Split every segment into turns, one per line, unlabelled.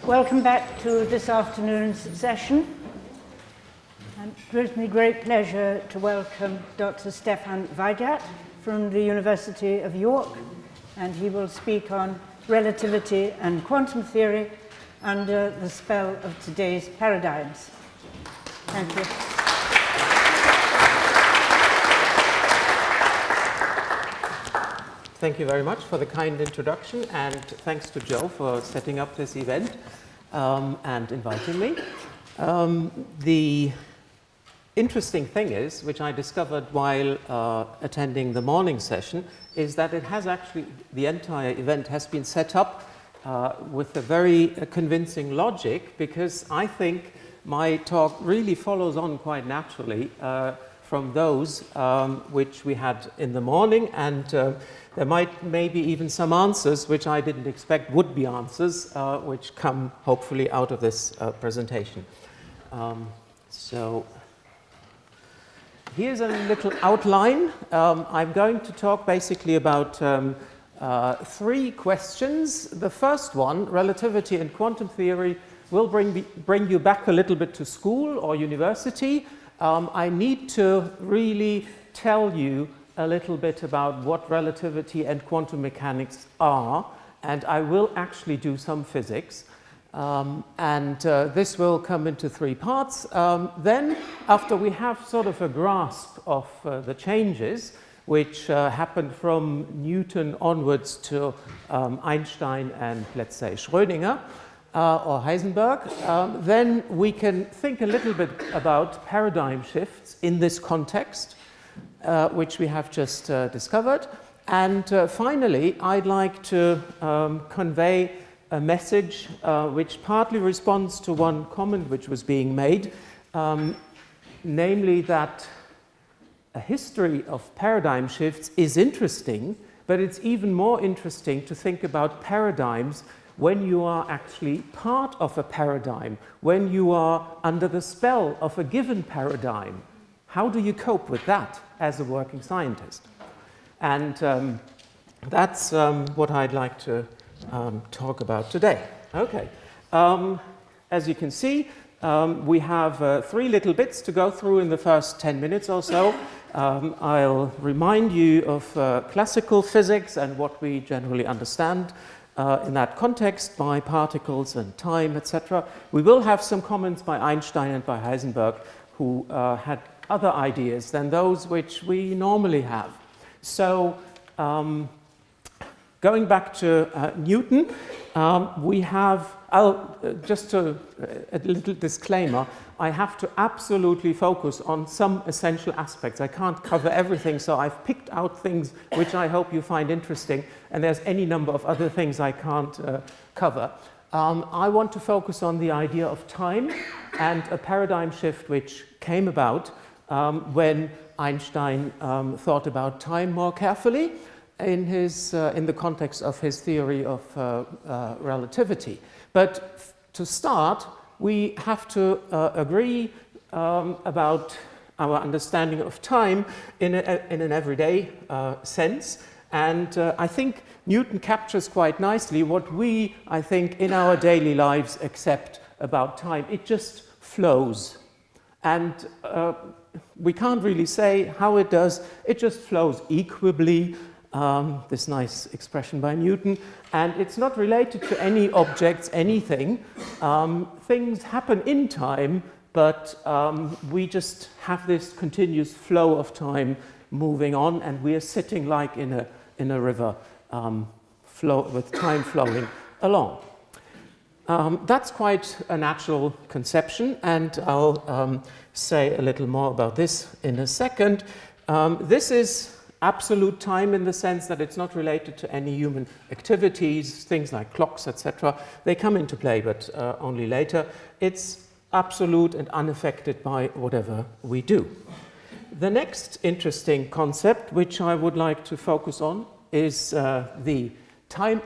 Welcome back to this afternoon's session. It gives me great pleasure to welcome Dr. Stefan Weigart from the University of York, and he will speak on relativity and quantum theory under the spell of today's paradigms. Thank you.
Thank you very much for the kind introduction, and thanks to Joe for setting up this event and inviting me. The interesting thing is, which I discovered while attending the morning session, is that it has actually, the entire event has been set up with a very convincing logic, because I think my talk really follows on quite naturally from those which we had in the morning, and there might maybe even some answers which I didn't expect would be answers, which come hopefully out of this presentation. So here's a little outline. I'm going to talk basically about three questions. The first one, relativity and quantum theory, will bring you back a little bit to school or university. I need to really tell you a little bit about what relativity and quantum mechanics are, and I will actually do some physics. This will come into three parts. Then, after we have sort of a grasp of the changes which happened from Newton onwards to Einstein and, let's say, Schrödinger or Heisenberg, then we can think a little bit about paradigm shifts in this context, which we have just discovered. And finally, I'd like to convey a message which partly responds to one comment which was being made, namely that a history of paradigm shifts is interesting, but it's even more interesting to think about paradigms when you are actually part of a paradigm, when you are under the spell of a given paradigm. How do you cope with that as a working scientist? And that's what I'd like to talk about today. Okay. As you can see, we have three little bits to go through in the first 10 minutes or so. I'll remind you of classical physics and what we generally understand in that context by particles and time, etc. We will have some comments by Einstein and by Heisenberg, who had other ideas than those which we normally have. So, going back to Newton, we have, just a little disclaimer, I have to absolutely focus on some essential aspects. I can't cover everything, so I've picked out things which I hope you find interesting, and there's any number of other things I can't cover. I want to focus on the idea of time and a paradigm shift which came about when Einstein thought about time more carefully in the context of his theory of relativity. But to start, we have to agree about our understanding of time in an everyday sense. And I think Newton captures quite nicely what we, I think, in our daily lives accept about time. It just flows. And we can't really say how it does. It just flows equably, this nice expression by Newton. And it's not related to any objects, anything. Things happen in time, but we just have this continuous flow of time moving on, and we are sitting like in a river, with time flowing along. That's quite a natural conception, and I'll say a little more about this in a second. This is absolute time in the sense that it's not related to any human activities, things like clocks, etc. They come into play, but only later. It's absolute and unaffected by whatever we do. The next interesting concept, which I would like to focus on, is the time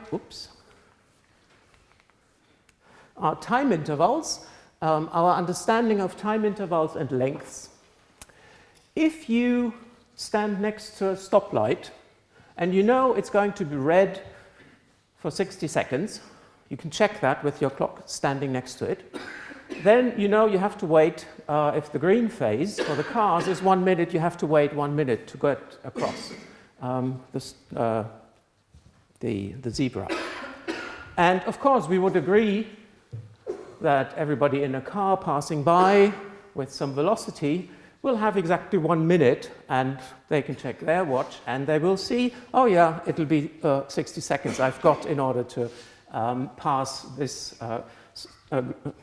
intervals, our understanding of time intervals and lengths. If you stand next to a stoplight and you know it's going to be red for 60 seconds, You can check that with your clock standing next to it. Then you know you have to wait, if the green phase for the cars is 1 minute, you have to wait 1 minute to get across the zebra. And of course, we would agree that everybody in a car passing by with some velocity will have exactly 1 minute, and they can check their watch and they will see, oh yeah, it'll be 60 seconds I've got in order to pass this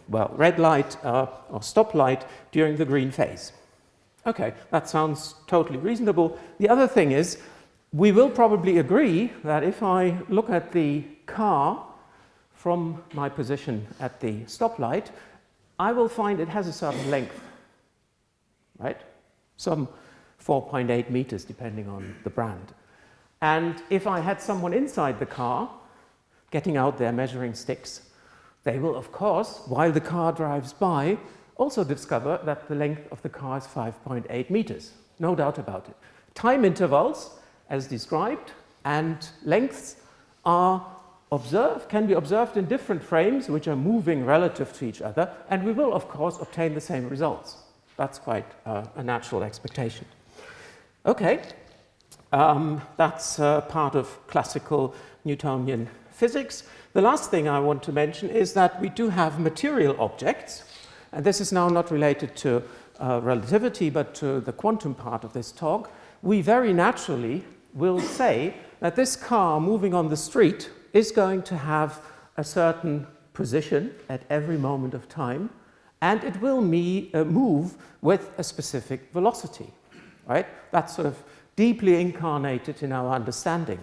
red light or stop light during the green phase. Okay, that sounds totally reasonable. The other thing is, we will probably agree that if I look at the car from my position at the stoplight, I will find it has a certain length, right? Some 4.8 meters, depending on the brand. And if I had someone inside the car getting out their measuring sticks, they will, of course, while the car drives by, also discover that the length of the car is 5.8 meters. No doubt about it. Time intervals, as described, and lengths can be observed in different frames which are moving relative to each other, and we will, of course, obtain the same results. That's quite a natural expectation. Okay, that's part of classical Newtonian physics. The last thing I want to mention is that we do have material objects, and this is now not related to relativity, but to the quantum part of this talk. We very naturally will say that this car moving on the street is going to have a certain position at every moment of time, and it will move with a specific velocity, right? That's sort of deeply incarnated in our understanding.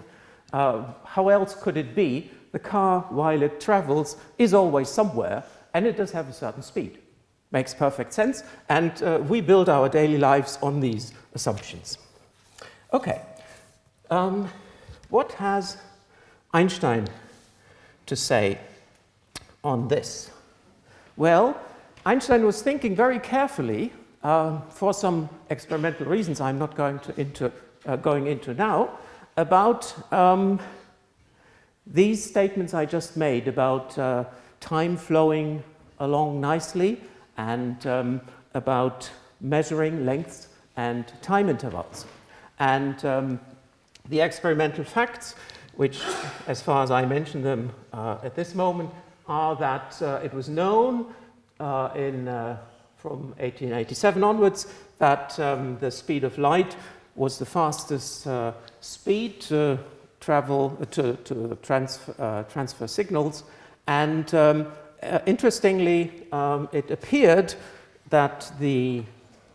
How else could it be? The car, while it travels, is always somewhere, and it does have a certain speed. Makes perfect sense, and we build our daily lives on these assumptions. Okay, what has Einstein to say on this? Well, Einstein was thinking very carefully, for some experimental reasons I'm not going into now, about these statements I just made about time flowing along nicely and about measuring lengths and time intervals. And the experimental facts, which, as far as I mention them at this moment, are that it was known from 1887 onwards that the speed of light was the fastest speed to transfer signals. And interestingly, it appeared that the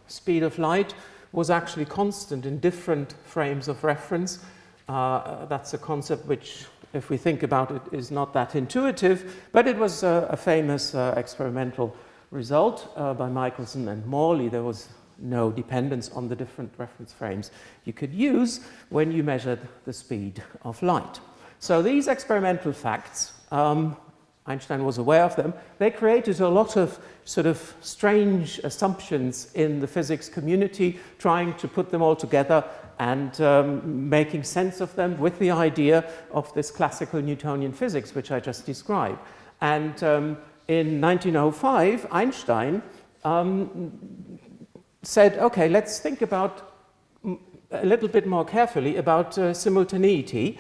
speed of light was actually constant in different frames of reference. That's a concept which, if we think about it, is not that intuitive, but it was a famous experimental result by Michelson and Morley. There was no dependence on the different reference frames you could use when you measured the speed of light. So these experimental facts, Einstein was aware of them, they created a lot of sort of strange assumptions in the physics community, trying to put them all together and making sense of them with the idea of this classical Newtonian physics, which I just described. And in 1905, Einstein said, okay, let's think about a little bit more carefully about simultaneity,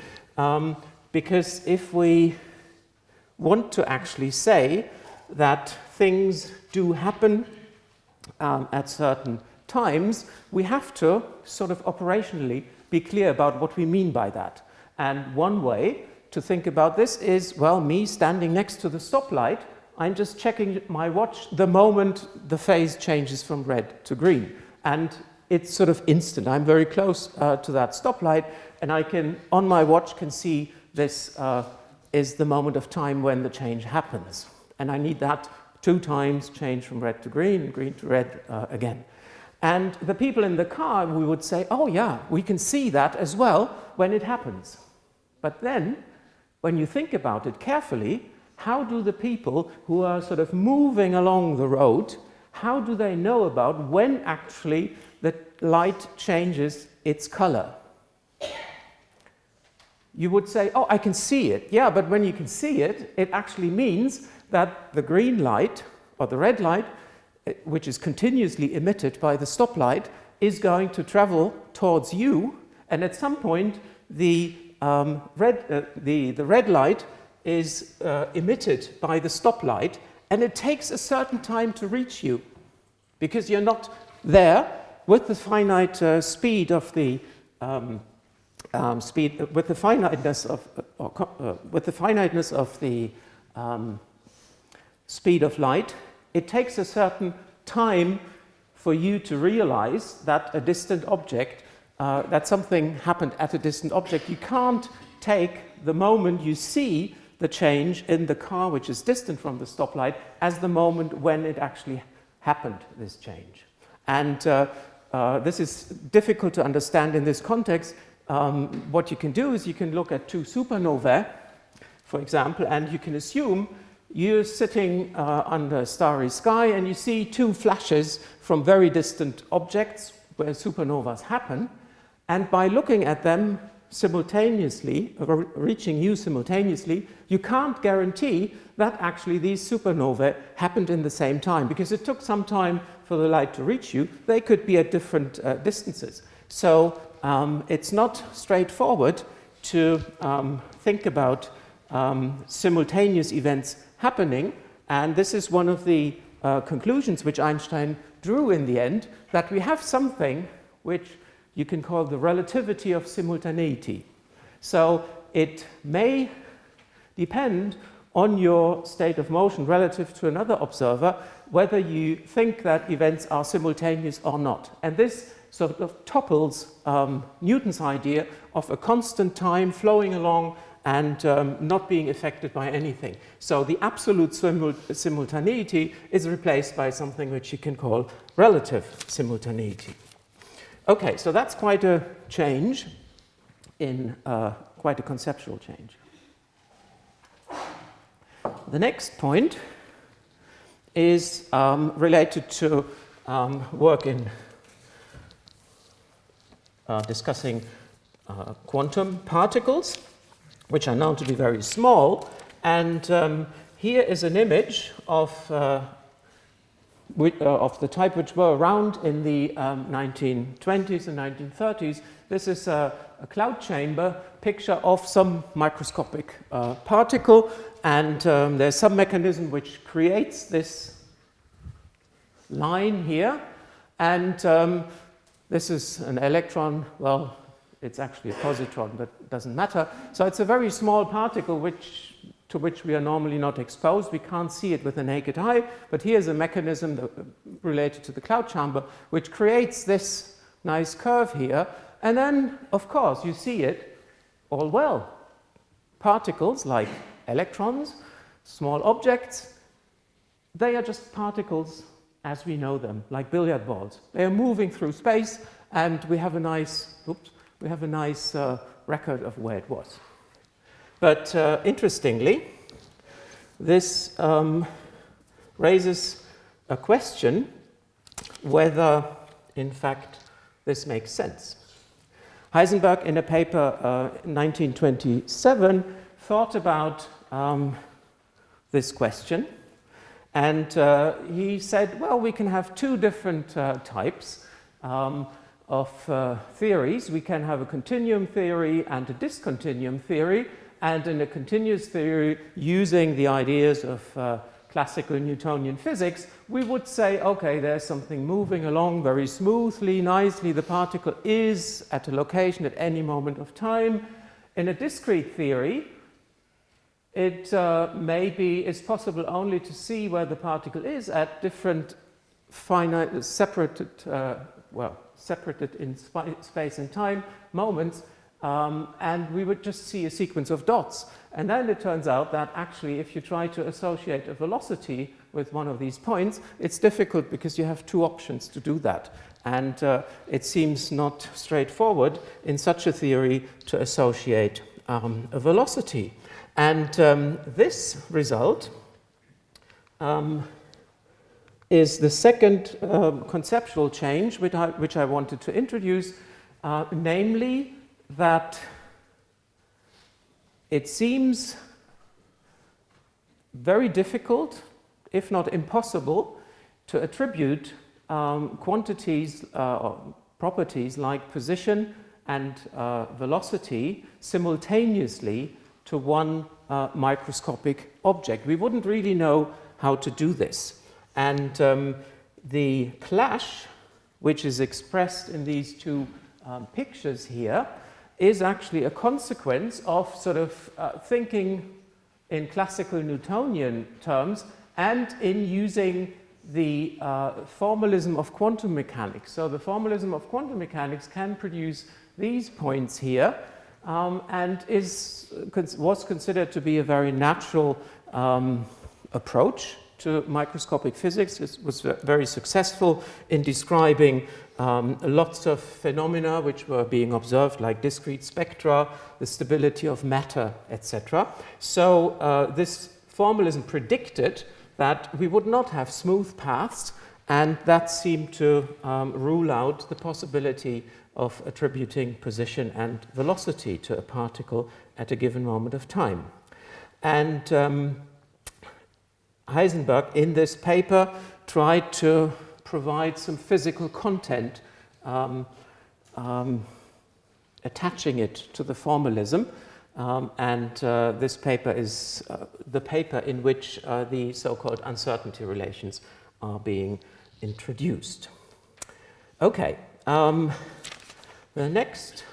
because if we want to actually say that things do happen at certain times, we have to sort of operationally be clear about what we mean by that. And one way to think about this is, well, me standing next to the stoplight, I'm just checking my watch the moment the phase changes from red to green. And it's sort of instant. I'm very close to that stoplight, and I can, on my watch, can see this is the moment of time when the change happens. And I need that 2 times, change from red to green, and green to red again. And the people in the car, we would say, oh yeah, we can see that as well when it happens. But then, when you think about it carefully, how do the people who are sort of moving along the road, how do they know about when actually the light changes its color? you would say, oh, I can see it. Yeah, but when you can see it, it actually means that the green light or the red light, which is continuously emitted by the stoplight, is going to travel towards you, and at some point the red light is emitted by the stoplight, and it takes a certain time to reach you, because you're not there with the finite speed of the with the finiteness of the speed of light. It takes a certain time for you to realize that a distant object, that something happened at a distant object. You can't take the moment you see the change in the car which is distant from the stoplight as the moment when it actually happened, this change. And this is difficult to understand in this context. What you can do is you can look at two supernovae, for example, and you can assume you're sitting under a starry sky and you see two flashes from very distant objects where supernovas happen, and by looking at them simultaneously, reaching you simultaneously, you can't guarantee that actually these supernovae happened in the same time, because it took some time for the light to reach you. They could be at different distances. So it's not straightforward to think about simultaneous events happening, and this is one of the conclusions which Einstein drew in the end, that we have something which you can call the relativity of simultaneity. So it may depend on your state of motion relative to another observer, whether you think that events are simultaneous or not. And this sort of topples Newton's idea of a constant time flowing along and not being affected by anything. So the absolute simultaneity is replaced by something which you can call relative simultaneity. Okay, so that's quite a change, quite a conceptual change. The next point is related to work in discussing quantum particles, which are known to be very small. And here is an image of the type which were around in the 1920s and 1930s. This is a cloud chamber picture of some microscopic particle, and there's some mechanism which creates this line here, and this is an electron. Well, it's actually a positron, but it doesn't matter. So it's a very small particle to which we are normally not exposed. We can't see it with the naked eye, but here's a mechanism related to the cloud chamber which creates this nice curve here. And then, of course, you see it all well. Particles like electrons, small objects, they are just particles as we know them, like billiard balls. They are moving through space, and we have a nice, record of where it was. But interestingly, this raises a question whether, in fact, this makes sense. Heisenberg, in a paper in 1927, thought about this question, and he said, well, we can have two different types of theories. We can have a continuum theory and a discontinuum theory. And in a continuous theory, using the ideas of classical Newtonian physics, we would say, okay, there's something moving along very smoothly, nicely. The particle is at a location at any moment of time. In a discrete theory, it it's possible only to see where the particle is at different finite, separated in space and time moments. And we would just see a sequence of dots. And then it turns out that actually if you try to associate a velocity with one of these points, it's difficult because you have two options to do that. And it seems not straightforward in such a theory to associate a velocity. And this result is the second conceptual change which I wanted to introduce, namely that it seems very difficult, if not impossible, to attribute quantities or properties like position and velocity simultaneously to one microscopic object. We wouldn't really know how to do this. And the clash, which is expressed in these two pictures here, is actually a consequence of sort of thinking in classical Newtonian terms and in using the formalism of quantum mechanics. So the formalism of quantum mechanics can produce these points here and was considered to be a very natural approach to microscopic physics. It was very successful in describing lots of phenomena which were being observed, like discrete spectra, the stability of matter, etc. So this formalism predicted that we would not have smooth paths, and that seemed to rule out the possibility of attributing position and velocity to a particle at a given moment of time. And Heisenberg, in this paper, tried to provide some physical content, attaching it to the formalism. This paper is the paper in which the so-called uncertainty relations are being introduced. Okay, the next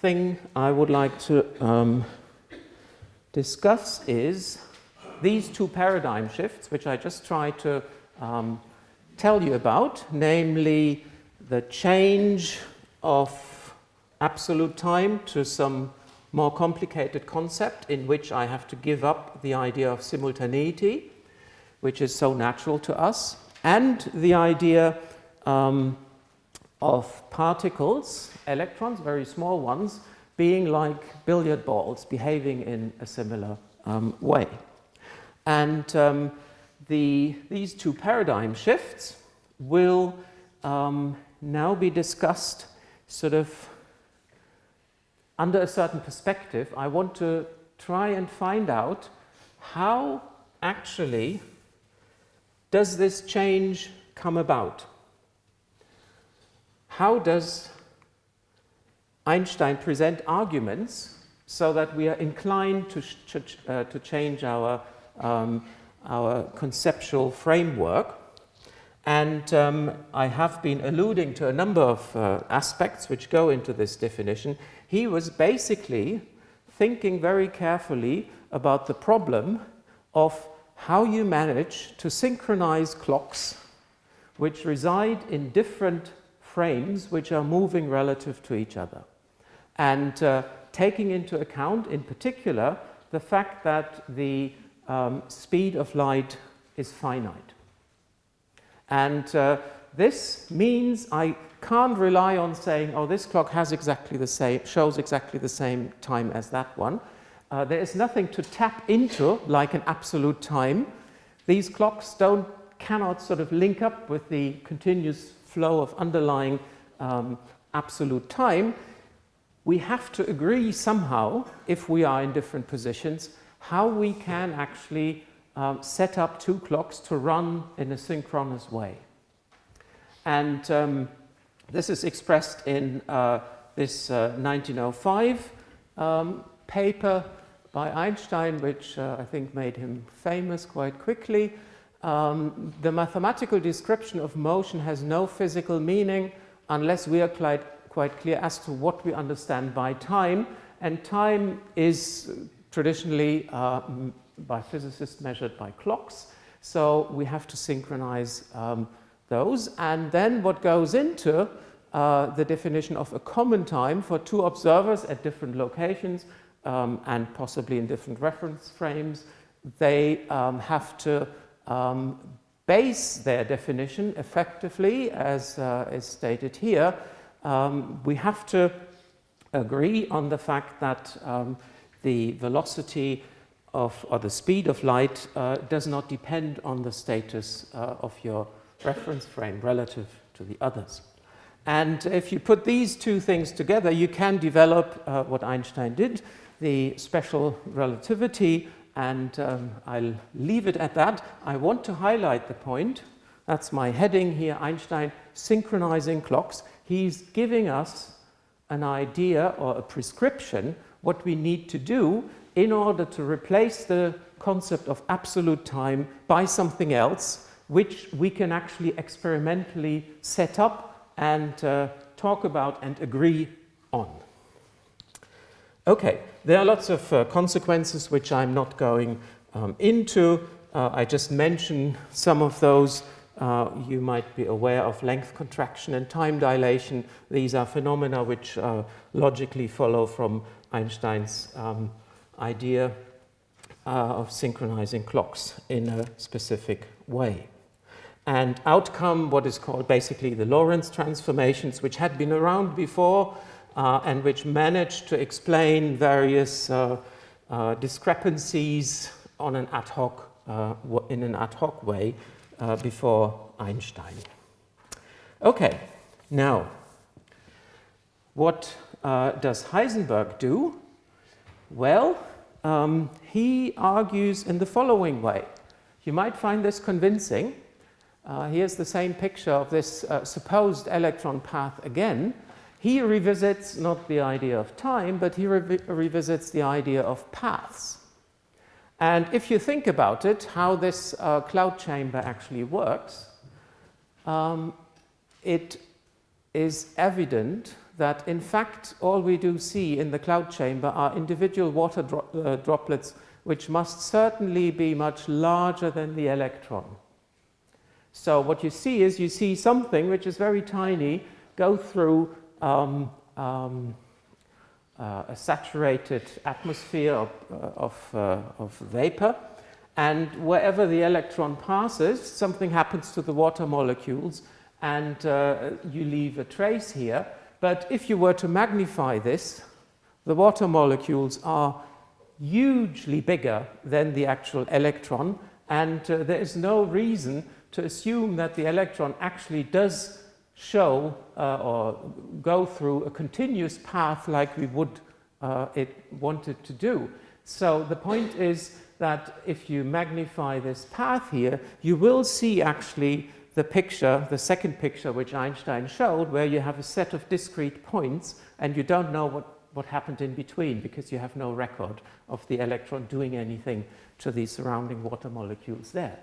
thing I would like to discuss is these two paradigm shifts, which I just tried to tell you about, namely the change of absolute time to some more complicated concept in which I have to give up the idea of simultaneity, which is so natural to us, and the idea of particles, electrons, very small ones, being like billiard balls, behaving in a similar way. And these two paradigm shifts will now be discussed sort of under a certain perspective. I want to try and find out how actually does this change come about? How does Einstein present arguments so that we are inclined to change our conceptual framework? And I have been alluding to a number of aspects which go into this definition. He was basically thinking very carefully about the problem of how you manage to synchronize clocks which reside in different frames which are moving relative to each other. And taking into account, in particular, the fact that the speed of light is finite. And this means I can't rely on saying, oh, this clock has exactly the same, shows exactly the same time as that one. There is nothing to tap into like an absolute time. These clocks cannot sort of link up with the continuous flow of underlying absolute time. We have to agree somehow, if we are in different positions, how we can actually set up two clocks to run in a synchronous way. And this is expressed in this 1905 paper by Einstein, which I think made him famous quite quickly. The mathematical description of motion has no physical meaning unless we are quite clear as to what we understand by time. And time is traditionally by physicists measured by clocks. So we have to synchronize those. And then what goes into the definition of a common time for two observers at different locations and possibly in different reference frames, they have to base their definition effectively, as is stated here. We have to agree on the fact that the velocity or the speed of light does not depend on the status of your reference frame relative to the others. And if you put these two things together, you can develop what Einstein did, the special relativity, and I'll leave it at that. I want to highlight the point. That's my heading here, Einstein synchronizing clocks. He's giving us an idea or a prescription what we need to do in order to replace the concept of absolute time by something else, which we can actually experimentally set up and talk about and agree on. Okay, there are lots of consequences which I'm not going into. I just mention some of those. You might be aware of length contraction and time dilation. These are phenomena which logically follow from Einstein's idea of synchronizing clocks in a specific way. And outcome, what is called basically the Lorentz transformations, which had been around before and which managed to explain various discrepancies on an ad hoc, in an ad hoc way before Einstein. Okay, now, what does Heisenberg do? Well, he argues in the following way. You might find this convincing. Here's the same picture of this supposed electron path again. He revisits not the idea of time, but he revisits the idea of paths. And if you think about it, how this cloud chamber actually works, it is evident that in fact all we do see in the cloud chamber are individual water droplets which must certainly be much larger than the electron. So what you see is you see something which is very tiny go through a saturated atmosphere of vapor, and wherever the electron passes, something happens to the water molecules, and you leave a trace here. But if you were to magnify this, the water molecules are hugely bigger than the actual electron, and there is no reason to assume that the electron actually does show or go through a continuous path like we would want it to do. So the point is that if you magnify this path here, you will see actually the picture, the second picture which Einstein showed, where you have a set of discrete points and you don't know what happened in between because you have no record of the electron doing anything to the surrounding water molecules there.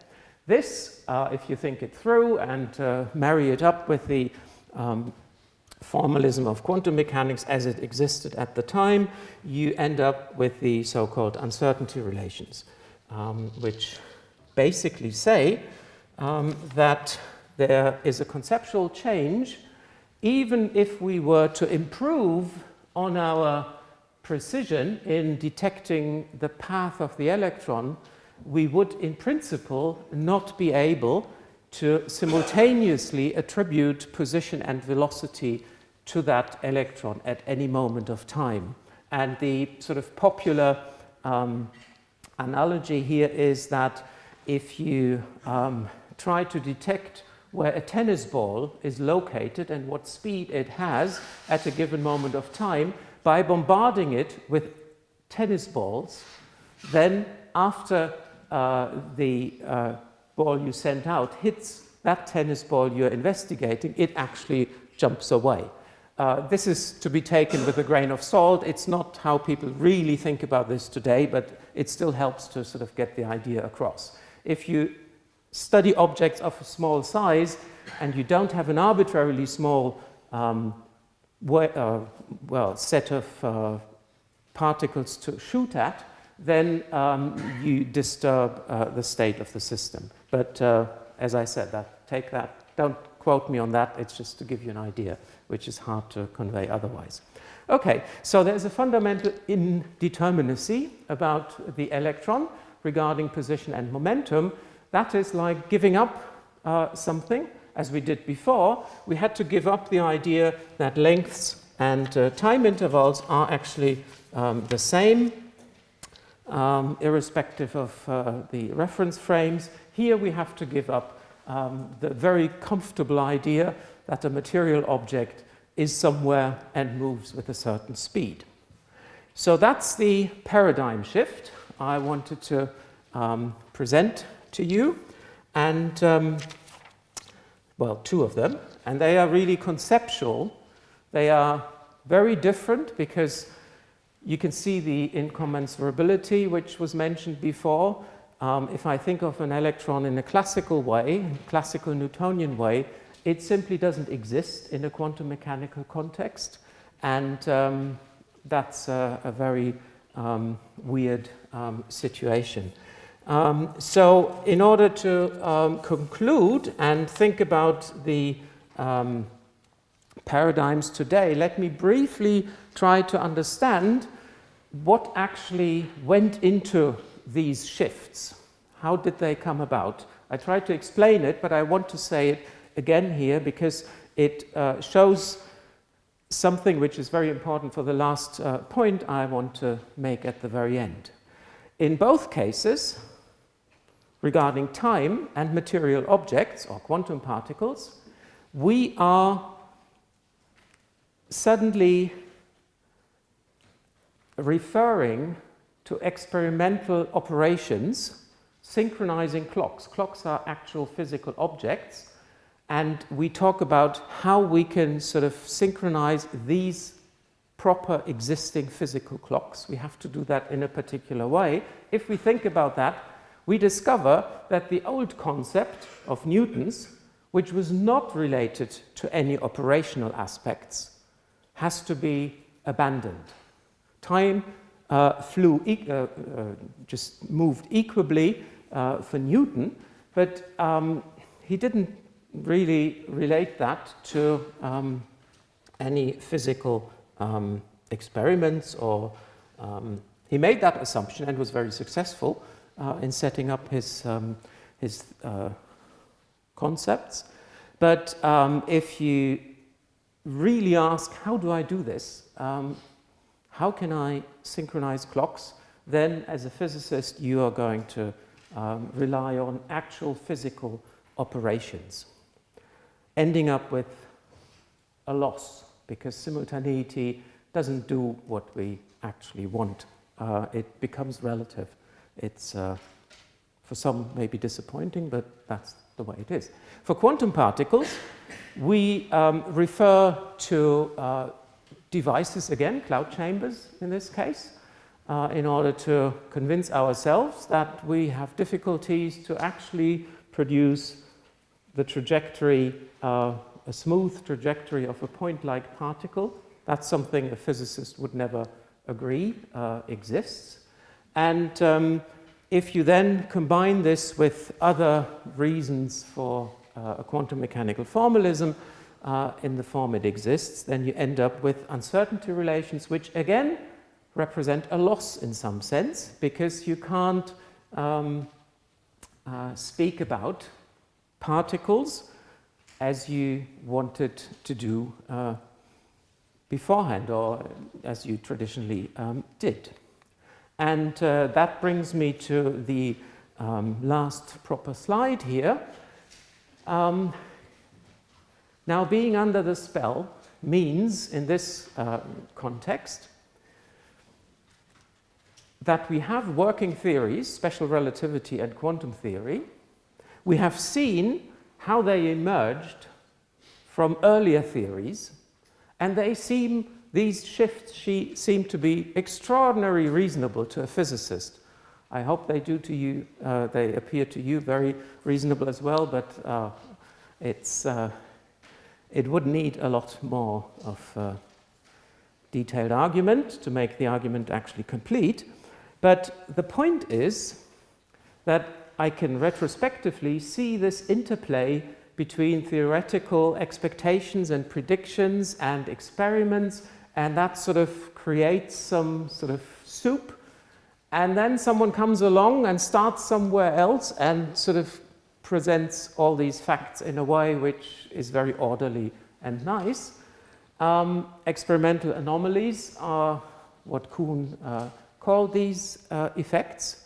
This, if you think it through and marry it up with the formalism of quantum mechanics as it existed at the time, you end up with the so-called uncertainty relations, which basically say that there is a conceptual change. Even if we were to improve on our precision in detecting the path of the electron, we would in principle not be able to simultaneously attribute position and velocity to that electron at any moment of time. And the sort of popular analogy here is that if you try to detect where a tennis ball is located and what speed it has at a given moment of time, by bombarding it with tennis balls, then after the ball you sent out hits that tennis ball you're investigating, it actually jumps away. This is to be taken with a grain of salt. It's not how people really think about this today, but it still helps to sort of get the idea across. If you study objects of a small size and you don't have an arbitrarily small set of particles to shoot at, then you disturb the state of the system. But as I said, take that, don't quote me on that, it's just to give you an idea, which is hard to convey otherwise. Okay, so there's a fundamental indeterminacy about the electron regarding position and momentum. That is like giving up something, as we did before. We had to give up the idea that lengths and time intervals are actually the same, irrespective of the reference frames. Here we have to give up the very comfortable idea that a material object is somewhere and moves with a certain speed. So that's the paradigm shift I wanted to present to you, and well, two of them, and they are really conceptual. They are very different because you can see the incommensurability, which was mentioned before. If I think of an electron in a classical way, classical Newtonian way, it simply doesn't exist in a quantum mechanical context, and that's a very weird situation. So in order to conclude and think about the paradigms today, let me briefly try to understand what actually went into these shifts. How did they come about? I tried to explain it, but I want to say it again here because it shows something which is very important for the last point I want to make at the very end. In both cases, regarding time and material objects or quantum particles, we are suddenly referring to experimental operations, synchronizing clocks. Clocks are actual physical objects, and we talk about how we can sort of synchronize these proper existing physical clocks. We have to do that in a particular way. If we think about that, we discover that the old concept of Newton's, which was not related to any operational aspects, has to be abandoned. Time just moved equably for Newton, but he didn't really relate that to any physical experiments, or he made that assumption and was very successful in setting up his concepts. But if you really ask, how do I do this? How can I synchronize clocks? Then, as a physicist, you are going to rely on actual physical operations, ending up with a loss, because simultaneity doesn't do what we actually want. It becomes relative. It's, for some, maybe disappointing, but that's the way it is. For quantum particles, we refer to devices, again, cloud chambers in this case, in order to convince ourselves that we have difficulties to actually produce the trajectory, a smooth trajectory of a point-like particle. That's something a physicist would never agree exists. And if you then combine this with other reasons for a quantum mechanical formalism in the form it exists, then you end up with uncertainty relations, which again represent a loss in some sense, because you can't speak about particles as you wanted to do beforehand, or as you traditionally did. And that brings me to the last proper slide here. Now, being under the spell means, in this context, that we have working theories, special relativity and quantum theory. We have seen how they emerged from earlier theories, and these shifts seem to be extraordinarily reasonable to a physicist. I hope they do to you, they appear to you very reasonable as well, but it would need a lot more of detailed argument to make the argument actually complete. But the point is that I can retrospectively see this interplay between theoretical expectations and predictions and experiments, and that sort of creates some sort of soup. And then someone comes along and starts somewhere else and sort of presents all these facts in a way which is very orderly and nice. Experimental anomalies are what Kuhn called these effects.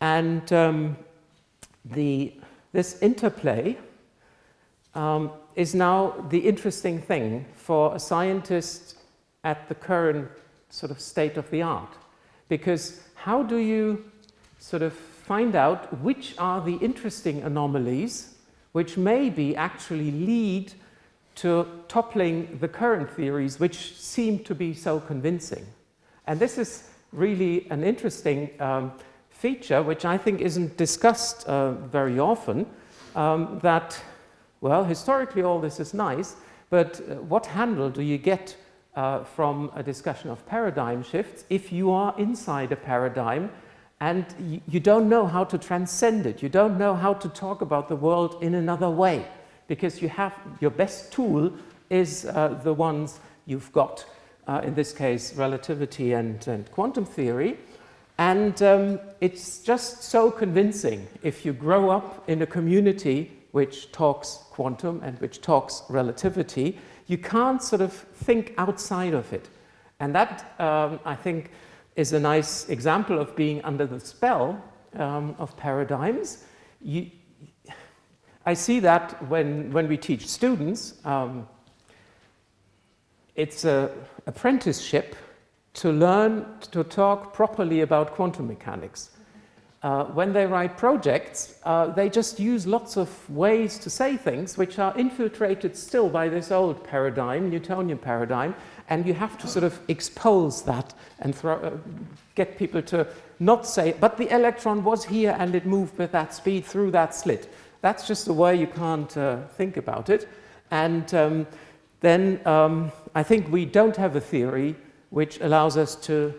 And this interplay is now the interesting thing for a scientist at the current sort of state of the art. Because how do you sort of find out which are the interesting anomalies which maybe actually lead to toppling the current theories which seem to be so convincing? And this is really an interesting feature which I think isn't discussed very often, that, well, historically all this is nice, but what handle do you get from a discussion of paradigm shifts if you are inside a paradigm and you don't know how to transcend it, you don't know how to talk about the world in another way, because you have your best tool is the ones you've got, in this case relativity and quantum theory, and it's just so convincing if you grow up in a community which talks quantum and which talks relativity. You can't sort of think outside of it, and that I think is a nice example of being under the spell of paradigms. I see that when we teach students. It's an apprenticeship to learn to talk properly about quantum mechanics. When they write projects, they just use lots of ways to say things which are infiltrated still by this old paradigm, Newtonian paradigm, and you have to sort of expose that and get people to not say, but the electron was here and it moved with that speed through that slit. That's just the way you can't think about it. And then I think we don't have a theory which allows us to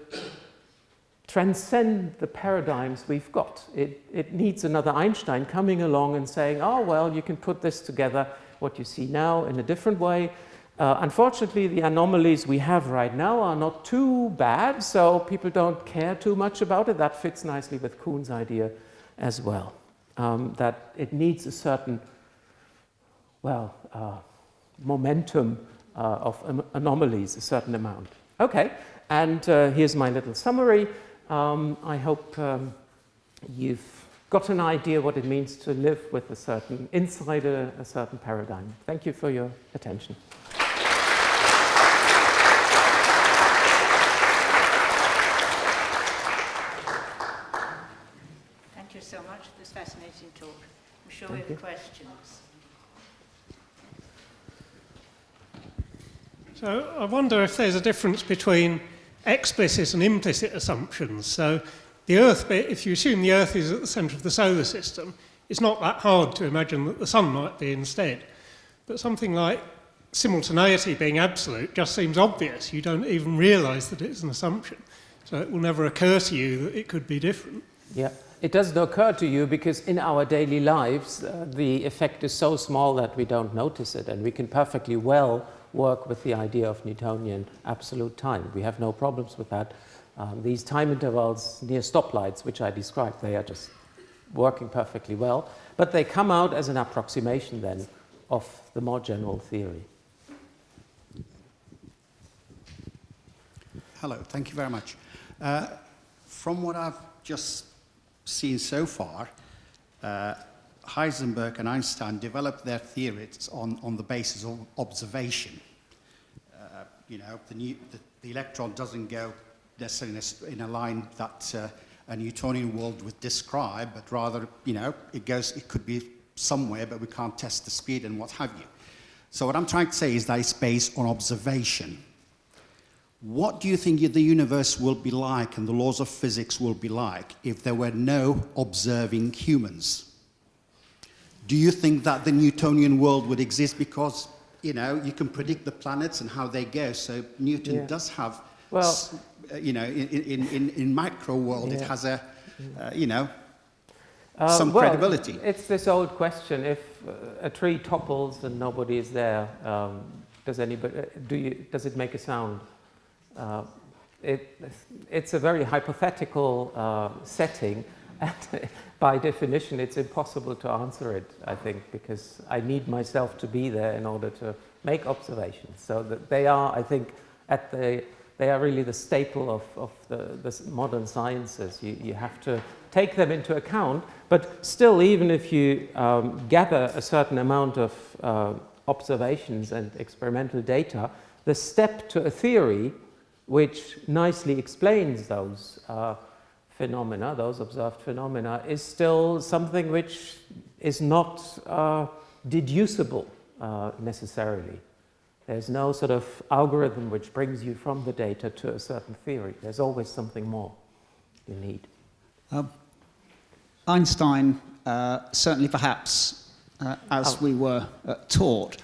transcend the paradigms we've got. It needs another Einstein coming along and saying, oh, well, you can put this together, what you see now, in a different way. Unfortunately, the anomalies we have right now are not too bad, so people don't care too much about it. That fits nicely with Kuhn's idea as well, that it needs a certain, well, momentum of anomalies, a certain amount. Okay, and here's my little summary. I hope you've got an idea what it means to live with a certain, inside a certain paradigm. Thank you for your attention.
Thank you so much for this fascinating talk. I'm sure we have questions.
So I wonder if there's a difference between explicit and implicit assumptions. So the Earth bit, if you assume the Earth is at the centre of the solar system, it's not that hard to imagine that the Sun might be instead. But something like simultaneity being absolute just seems obvious. You don't even realise that it's an assumption. So it will never occur to you that it could be different.
Yeah, it doesn't occur to you because in our daily lives the effect is so small that we don't notice it, and we can perfectly well work with the idea of Newtonian absolute time. We have no problems with that. These time intervals near stoplights, which I described, they are just working perfectly well, but they come out as an approximation then of the more general theory.
Hello, thank you very much. From what I've just seen so far, Heisenberg and Einstein developed their theories on the basis of observation. You know, the electron doesn't go necessarily in a line that a Newtonian world would describe, but rather, you know, it could be somewhere, but we can't test the speed and what have you. So what I'm trying to say is that it's based on observation. What do you think the universe will be like and the laws of physics will be like if there were no observing humans? Do you think that the Newtonian world would exist because, you know, you can predict the planets and how they go? So Newton does have, well, you know, in macro world, it has a, you know, some credibility.
It's this old question: if a tree topples and nobody is there, does it make a sound? It's a very hypothetical setting. And by definition, it's impossible to answer it, I think, because I need myself to be there in order to make observations. So that they are, I think, they are really the staple of the modern sciences. You have to take them into account, but still, even if you gather a certain amount of observations and experimental data, the step to a theory which nicely explains those phenomena, those observed phenomena, is still something which is not deducible necessarily. There's no sort of algorithm which brings you from the data to a certain theory. There's always something more you need.
Einstein, certainly perhaps as we were taught,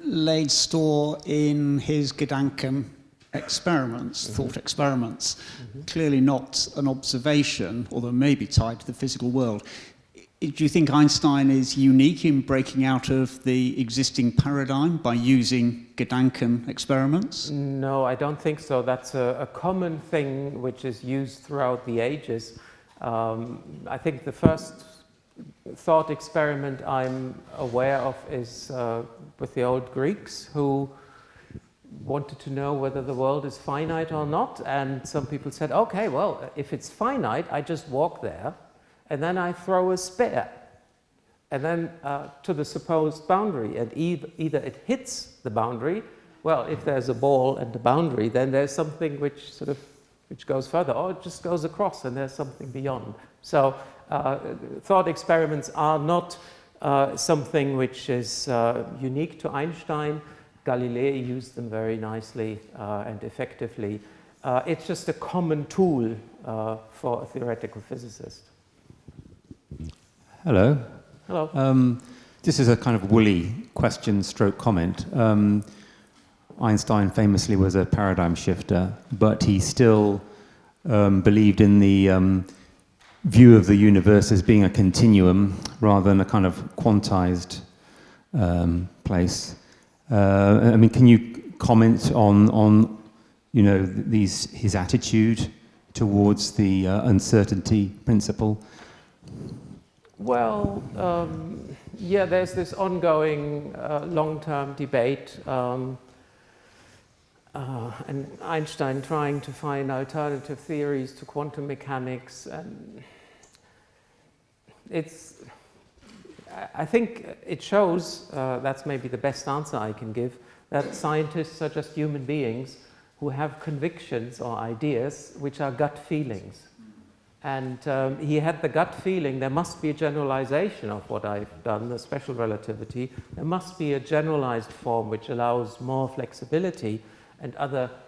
laid store in his Gedanken experiments, thought experiments, clearly not an observation, although maybe tied to the physical world. Do you think Einstein is unique in breaking out of the existing paradigm by using Gedanken experiments?
No, I don't think so. That's a common thing which is used throughout the ages. I think the first thought experiment I'm aware of is with the old Greeks, who wanted to know whether the world is finite or not. And some people said, okay, well, if it's finite, I just walk there, and then I throw a spear, and then to the supposed boundary, and either it hits the boundary. Well, if there's a ball and a boundary, then there's something which goes further, or it just goes across, and there's something beyond. So thought experiments are not something which is unique to Einstein. Galilei used them very nicely and effectively. It's just a common tool for a theoretical physicist.
Hello.
Hello.
This is a kind of woolly question stroke comment. Einstein famously was a paradigm shifter, but he still believed in the view of the universe as being a continuum rather than a kind of quantized place. I mean, can you comment on his attitude towards the uncertainty principle?
Well, yeah, there's this ongoing long-term debate, and Einstein trying to find alternative theories to quantum mechanics, and I think it shows, that's maybe the best answer I can give, that scientists are just human beings who have convictions or ideas which are gut feelings. And he had the gut feeling there must be a generalization of what I've done, the special relativity. There must be a generalized form which allows more flexibility and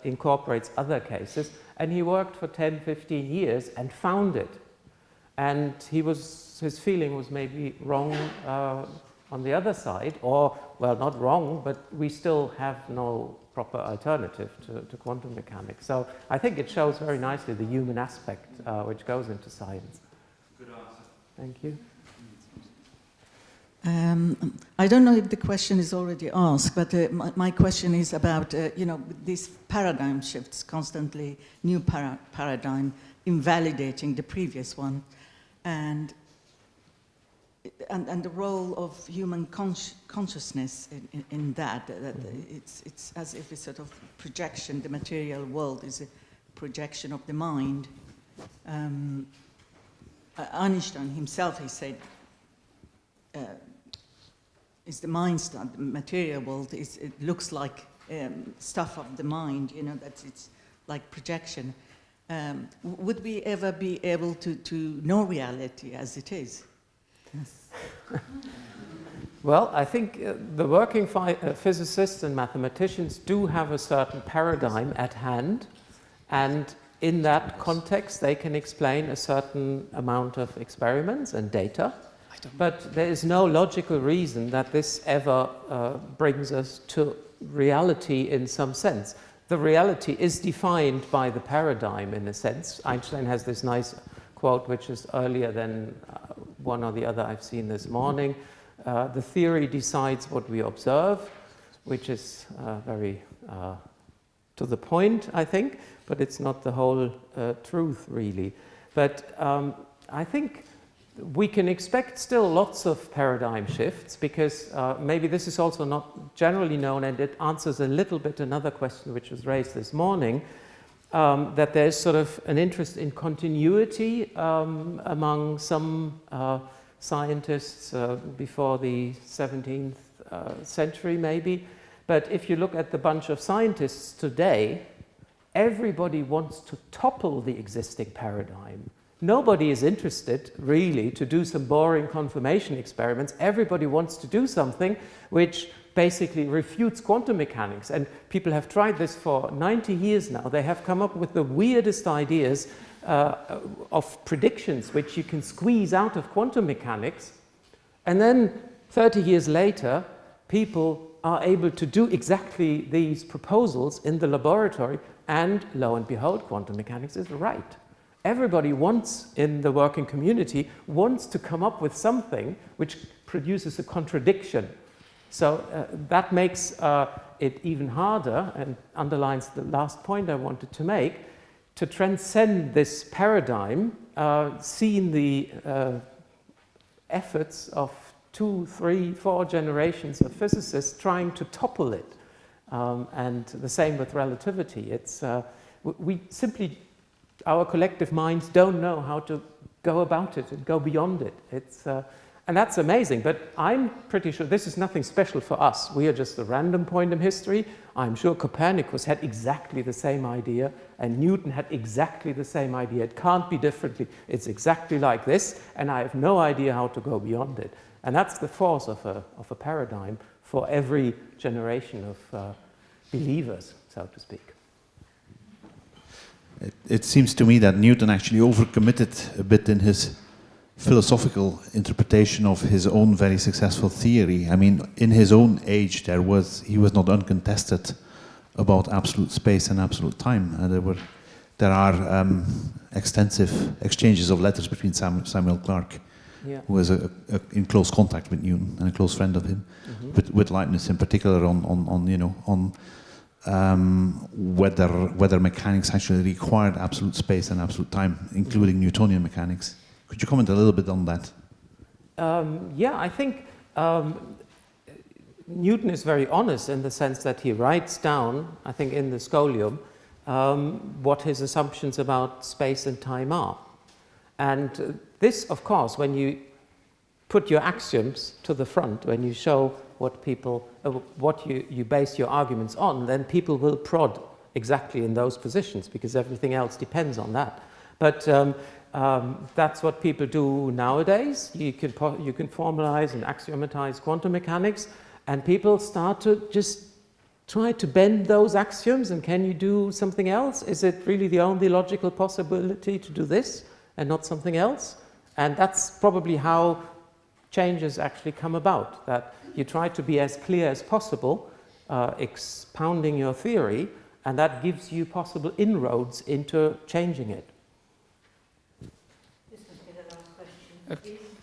incorporates other cases. And he worked for 10, 15 years and found it. And his feeling was maybe wrong on the other side, or, well, not wrong, but we still have no proper alternative to quantum mechanics. So I think it shows very nicely the human aspect which goes into science.
Good answer.
Thank you.
I don't know if the question is already asked, but my question is about, these paradigm shifts, constantly new paradigm invalidating the previous one, and the role of human consciousness in that it's as if a sort of projection. The material world is a projection of the mind. Einstein himself, he said, is the mind stuff. The material world it looks like stuff of the mind. That it's like projection. Would we ever be able to know reality as it is? Yes.
Well, I think the working physicists and mathematicians do have a certain paradigm at hand, and in that context they can explain a certain amount of experiments and data, but there is no logical reason that this ever brings us to reality in some sense. The reality is defined by the paradigm in a sense. Einstein has this nice quote which is earlier than one or the other I've seen this morning. The theory decides what we observe, which is very to the point, I think, but it's not the whole truth, really. But I think we can expect still lots of paradigm shifts, because maybe this is also not generally known, and it answers a little bit another question which was raised this morning, that there's sort of an interest in continuity among some scientists before the 17th century maybe. But if you look at the bunch of scientists today, everybody wants to topple the existing paradigm. Nobody is interested, really, to do some boring confirmation experiments. Everybody wants to do something which basically refutes quantum mechanics. And people have tried this for 90 years now. They have come up with the weirdest ideas of predictions which you can squeeze out of quantum mechanics. And then 30 years later, people are able to do exactly these proposals in the laboratory, and lo and behold, quantum mechanics is right. Everybody wants, in the working community, wants to come up with something which produces a contradiction. So that makes it even harder, and underlines the last point I wanted to make, to transcend this paradigm, seeing the efforts of 2, 3, 4 generations of physicists trying to topple it. And the same with relativity. It's, we simply, our collective minds don't know how to go about it and go beyond it. It's, and that's amazing, but I'm pretty sure this is nothing special for us. We are just a random point in history. I'm sure Copernicus had exactly the same idea, and Newton had exactly the same idea. It can't be differently. It's exactly like this, and I have no idea how to go beyond it. And that's the force of a paradigm for every generation of believers, so to speak.
It seems to me that Newton actually overcommitted a bit in his philosophical interpretation of his own very successful theory. I mean, in his own age, he was not uncontested about absolute space and absolute time. And there are extensive exchanges of letters between Samuel Clarke, who was in close contact with Newton and a close friend of him, with Leibniz in particular, on whether mechanics actually required absolute space and absolute time, including Newtonian mechanics. Could you comment a little bit on that?
Yeah, I think Newton is very honest in the sense that he writes down, I think in the Scholium, what his assumptions about space and time are. And this, of course, when you put your axioms to the front, when you show what people, what you base your arguments on, then people will prod exactly in those positions, because everything else depends on that. But that's what people do nowadays. You can formalize and axiomatize quantum mechanics, and people start to just try to bend those axioms. And can you do something else? Is it really the only logical possibility to do this and not something else? And that's probably how changes actually come about, that you try to be as clear as possible, expounding your theory, and that gives you possible inroads into changing it.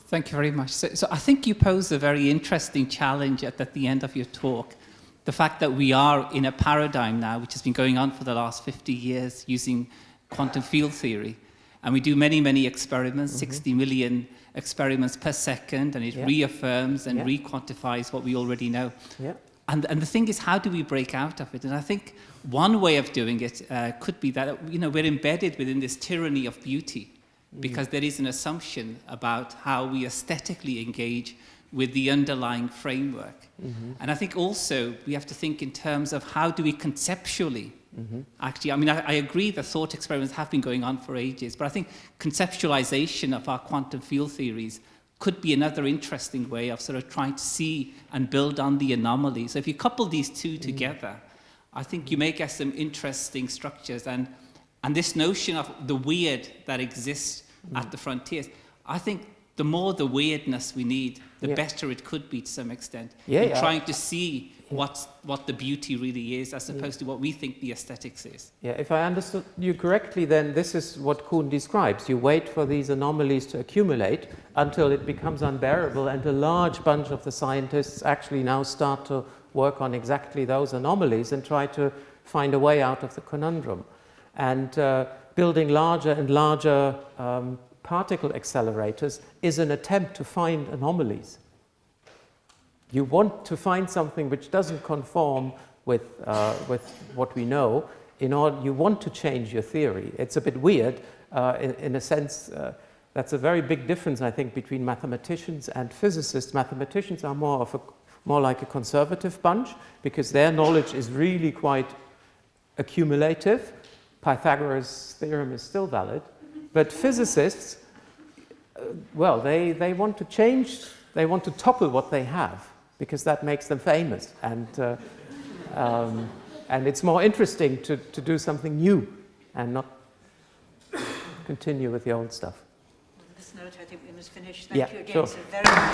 Thank you very much. So I think you pose a very interesting challenge at the end of your talk. The fact that we are in a paradigm now, which has been going on for the last 50 years using quantum field theory. And we do many, many experiments, 60 million experiments per second, and it reaffirms and re-quantifies what we already know. And the thing is, how do we break out of it? And I think one way of doing it could be that, we're embedded within this tyranny of beauty, because there is an assumption about how we aesthetically engage with the underlying framework. And I think also we have to think in terms of how do we conceptually actually, I mean, I agree that thought experiments have been going on for ages, but I think conceptualization of our quantum field theories could be another interesting way of sort of trying to see and build on the anomaly. So if you couple these two together, I think you may get some interesting structures. And this notion of the weird that exists at the frontiers, I think the more the weirdness we need, the better it could be to some extent. In trying to see what the beauty really is, as opposed to what we think the aesthetics is.
Yeah, if I understood you correctly, then this is what Kuhn describes. You wait for these anomalies to accumulate until it becomes unbearable, and a large bunch of the scientists actually now start to work on exactly those anomalies and try to find a way out of the conundrum. And building larger and larger particle accelerators is an attempt to find anomalies. You want to find something which doesn't conform with what we know. You want to change your theory. It's a bit weird in a sense. That's a very big difference, I think, between mathematicians and physicists. Mathematicians are more like a conservative bunch, because their knowledge is really quite accumulative. Pythagoras' theorem is still valid. But physicists, well, they want to change, they want to topple what they have, because that makes them famous. And it's more interesting to do something new and not continue with the old stuff.
On this note, I think we must finish. Thank you again
sure.
so very much.